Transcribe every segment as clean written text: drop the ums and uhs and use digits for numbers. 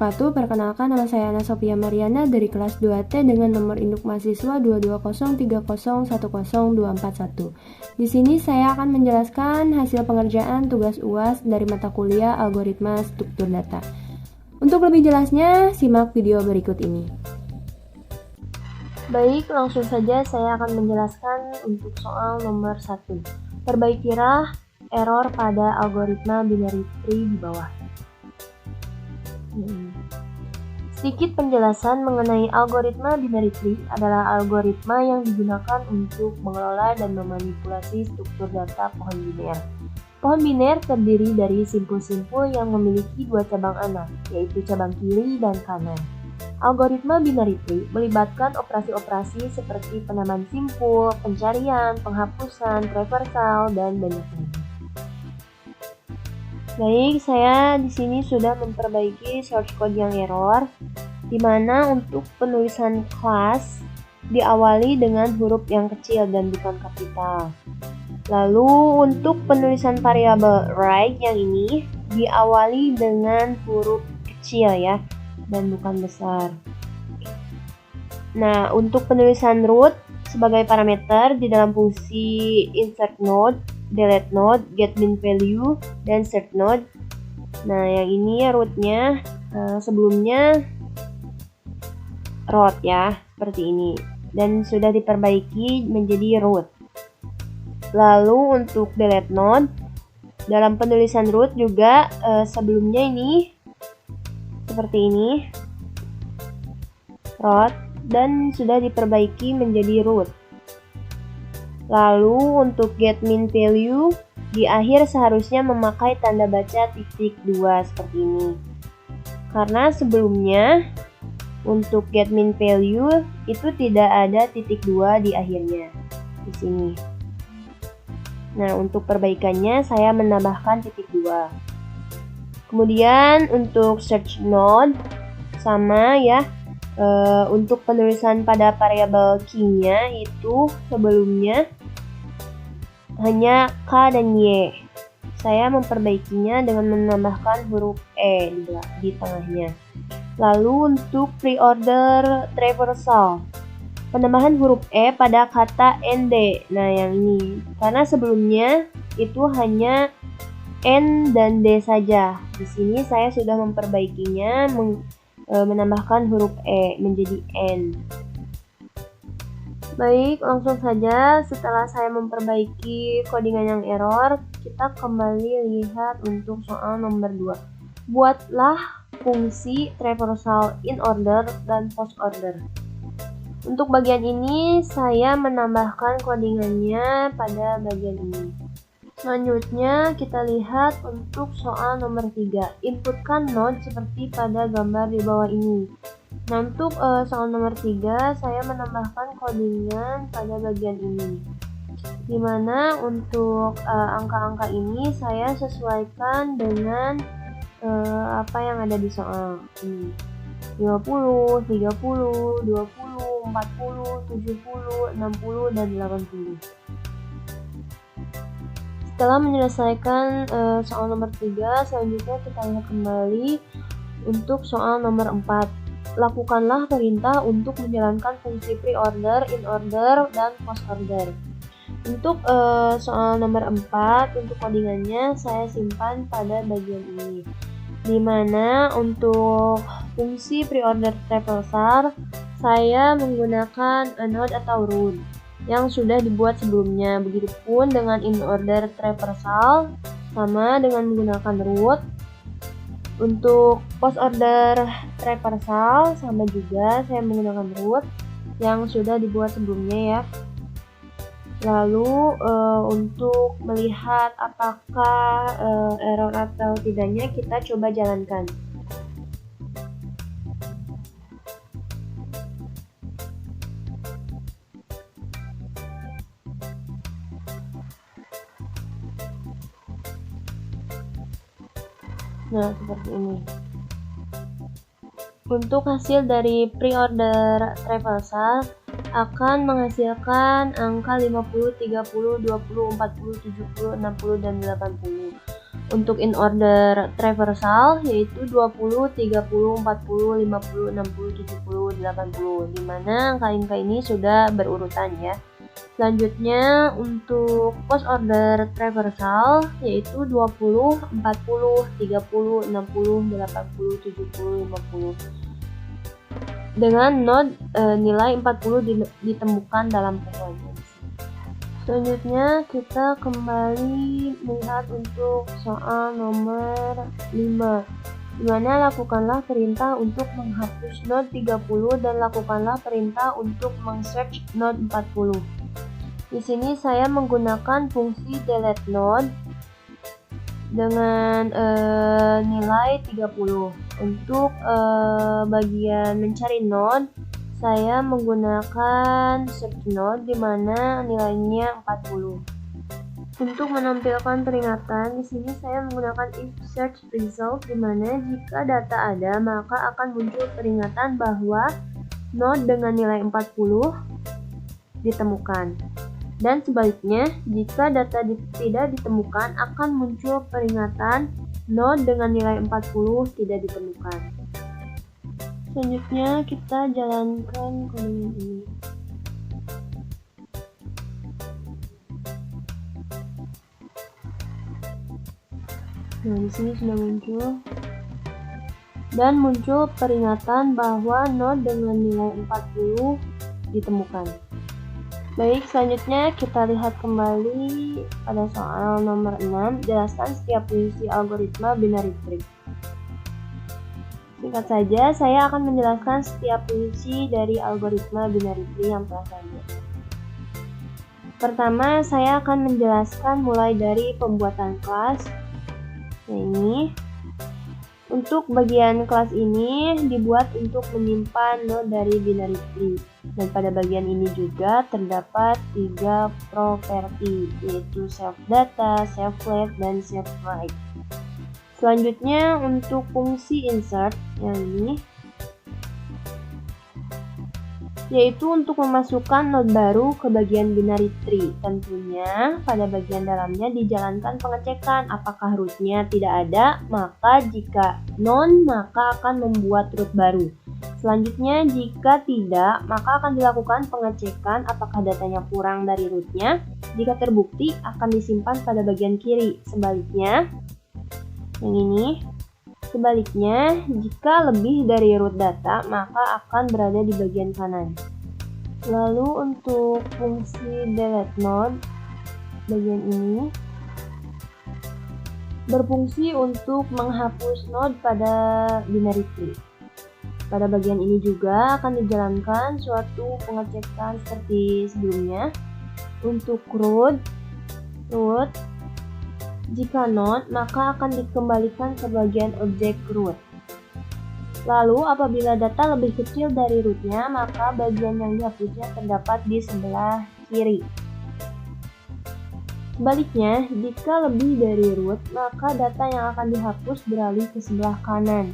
wabarakatuh. Perkenalkan, nama saya Ana Sophia Mariana dari kelas 2T dengan nomor induk mahasiswa 2203010241241. Di sini saya akan menjelaskan hasil pengerjaan tugas UAS dari mata kuliah Algoritma Struktur Data. Untuk lebih jelasnya, simak video berikut ini. Baik, langsung saja saya akan menjelaskan untuk soal nomor 1. Perbaikilah error pada algoritma binary tree di bawah. Sedikit penjelasan mengenai algoritma binary tree adalah algoritma yang digunakan untuk mengelola dan memanipulasi struktur data pohon biner. Pohon biner terdiri dari simpul-simpul yang memiliki dua cabang anak, yaitu cabang kiri dan kanan. Algoritma binary tree melibatkan operasi-operasi seperti penamaan simpul, pencarian, penghapusan, traversal, dan banyak lagi. Baik, saya di sini sudah memperbaiki source code yang error, di mana untuk penulisan class diawali dengan huruf yang kecil dan bukan kapital. Lalu untuk penulisan variabel right yang ini diawali dengan huruf kecil ya, dan bukan besar. Nah, untuk penulisan root sebagai parameter di dalam fungsi insert node, delete node, get min value, dan set node. Nah, yang ini ya rootnya, sebelumnya root ya, seperti ini. Dan sudah diperbaiki menjadi root. Lalu untuk delete node, dalam penulisan root juga sebelumnya ini seperti ini, root, dan sudah diperbaiki menjadi root. Lalu untuk get min value di akhir seharusnya memakai tanda baca titik 2 seperti ini. Karena sebelumnya untuk get min value itu tidak ada titik 2 di akhirnya di sini. Nah, untuk perbaikannya saya menambahkan titik 2. Kemudian untuk search node sama ya. Untuk penulisan pada variabel key-nya itu sebelumnya hanya K dan Y. Saya memperbaikinya dengan menambahkan huruf E di tengahnya. Lalu untuk preorder traversal, penambahan huruf E pada kata ND. Nah, yang ini karena sebelumnya itu hanya N dan D saja. Di sini saya sudah memperbaikinya menambahkan huruf E menjadi N. Baik, langsung saja setelah saya memperbaiki codingan yang error, kita kembali lihat untuk soal nomor 2. Buatlah fungsi traversal in order dan post order. Untuk bagian ini saya menambahkan codingannya pada bagian ini. Selanjutnya kita lihat untuk soal nomor 3. Inputkan node seperti pada gambar di bawah ini. Nah, untuk soal nomor 3 saya menambahkan codingan pada bagian ini. Dimana untuk angka-angka ini saya sesuaikan dengan apa yang ada di soal ini. 50, 30, 20, 40, 70, 60, dan 80. Setelah menyelesaikan soal nomor 3, selanjutnya kita lihat kembali untuk soal nomor 4. Lakukanlah perintah untuk menjalankan fungsi preorder, in-order, dan post-order. Untuk soal nomor 4, untuk codingannya saya simpan pada bagian ini. Dimana untuk fungsi preorder traversal, saya menggunakan node atau root yang sudah dibuat sebelumnya. Begitupun dengan in order traversal sama dengan menggunakan root. Untuk post order traversal sama juga saya menggunakan root yang sudah dibuat sebelumnya ya. Lalu untuk melihat apakah error atau tidaknya kita coba jalankan. Nah, seperti ini. Untuk hasil dari preorder traversal akan menghasilkan angka 50, 30, 20, 40, 70, 60, dan 80. Untuk in order traversal yaitu 20, 30, 40, 50, 60, 70, 80, dimana angka-angka ini sudah berurutan ya. Selanjutnya untuk post order traversal yaitu 20, 40, 30, 60, 80, 70, 50. Dengan node nilai 40 ditemukan dalam pohonnya. Selanjutnya kita kembali melihat untuk soal nomor 5, dimana lakukanlah perintah untuk menghapus node 30 dan lakukanlah perintah untuk meng-search node 40. Di sini saya menggunakan fungsi delete node dengan nilai 30. Untuk bagian mencari node, saya menggunakan search node di mana nilainya 40. Untuk menampilkan peringatan, di sini saya menggunakan if search result di mana jika data ada, maka akan muncul peringatan bahwa node dengan nilai 40 ditemukan. Dan sebaliknya, jika data tidak ditemukan, akan muncul peringatan node dengan nilai 40 tidak ditemukan. Selanjutnya kita jalankan kode ini. Nah, di sini sudah muncul. Dan muncul peringatan bahwa node dengan nilai 40 ditemukan. Baik, selanjutnya kita lihat kembali pada soal nomor 6, jelaskan setiap fungsi algoritma binary tree. Singkat saja, saya akan menjelaskan setiap fungsi dari algoritma binary tree yang telah saya buat. Pertama, saya akan menjelaskan mulai dari pembuatan kelas. Nah, ini. Untuk bagian kelas ini dibuat untuk menyimpan node dari binary tree. Dan pada bagian ini juga terdapat 3 properti, yaitu self data, self left, dan self right. Selanjutnya untuk fungsi insert yang ini, yaitu untuk memasukkan node baru ke bagian binary tree. Tentunya pada bagian dalamnya dijalankan pengecekan apakah rootnya tidak ada, maka jika non maka akan membuat root baru. Selanjutnya jika tidak, maka akan dilakukan pengecekan apakah datanya kurang dari rootnya. Jika terbukti akan disimpan pada bagian kiri. Sebaliknya, yang ini, sebaliknya jika lebih dari root data maka akan berada di bagian kanan. Lalu untuk fungsi delete node bagian ini berfungsi untuk menghapus node pada binary tree. Pada bagian ini juga akan dijalankan suatu pengecekan seperti sebelumnya. Untuk root, jika not, maka akan dikembalikan ke bagian objek root. Lalu apabila data lebih kecil dari rootnya, maka bagian yang dihapusnya terdapat di sebelah kiri. Sebaliknya, jika lebih dari root, maka data yang akan dihapus beralih ke sebelah kanan.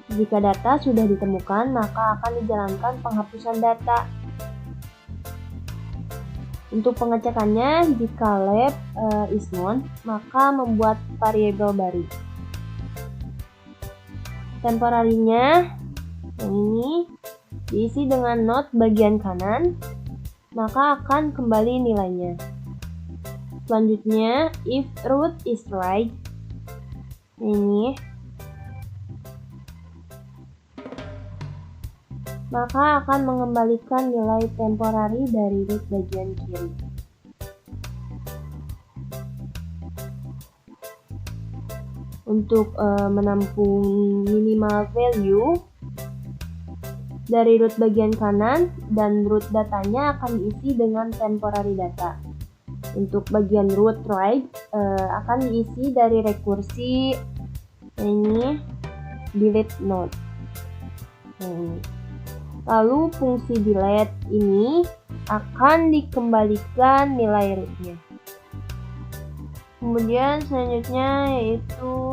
Jika data sudah ditemukan, maka akan dijalankan penghapusan data. Untuk pengecekannya, jika lab is known, maka membuat variabel baru. Temporarinya, yang ini diisi dengan node bagian kanan, maka akan kembali nilainya. Selanjutnya, if root is right, ini, maka akan mengembalikan nilai temporari dari root bagian kiri. Untuk menampung minimal value dari root bagian kanan dan root datanya akan diisi dengan temporary data. Untuk bagian root right akan diisi dari rekursi ini delete node. Lalu fungsi delete ini akan dikembalikan nilai rootnya. Kemudian selanjutnya yaitu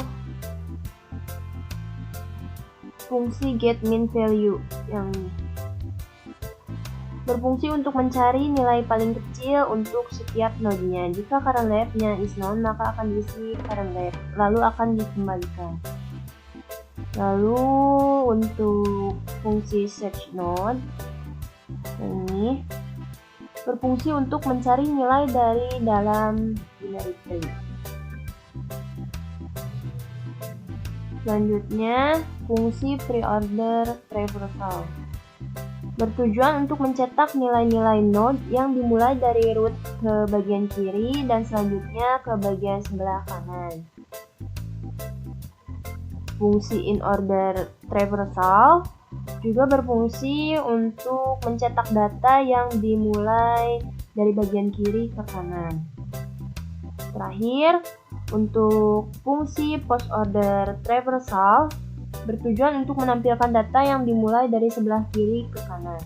fungsi get min value yang ini. berfungsi untuk mencari nilai paling kecil untuk setiap node-nya. Jika current left-nya is known, maka akan diisi current left, lalu akan dikembalikan. Lalu untuk fungsi search node, ini berfungsi untuk mencari nilai dari dalam binary tree. Selanjutnya, fungsi preorder traversal bertujuan untuk mencetak nilai-nilai node yang dimulai dari root ke bagian kiri dan selanjutnya ke bagian sebelah kanan. Fungsi inorder traversal juga berfungsi untuk mencetak data yang dimulai dari bagian kiri ke kanan. Terakhir, untuk fungsi postorder traversal bertujuan untuk menampilkan data yang dimulai dari sebelah kiri ke kanan.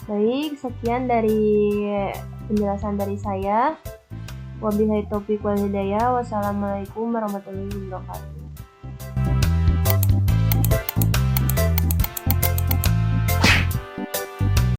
Baik, sekian dari penjelasan dari saya. Wabillahi taufiq wal hidayah. Wassalamualaikum warahmatullahi wabarakatuh.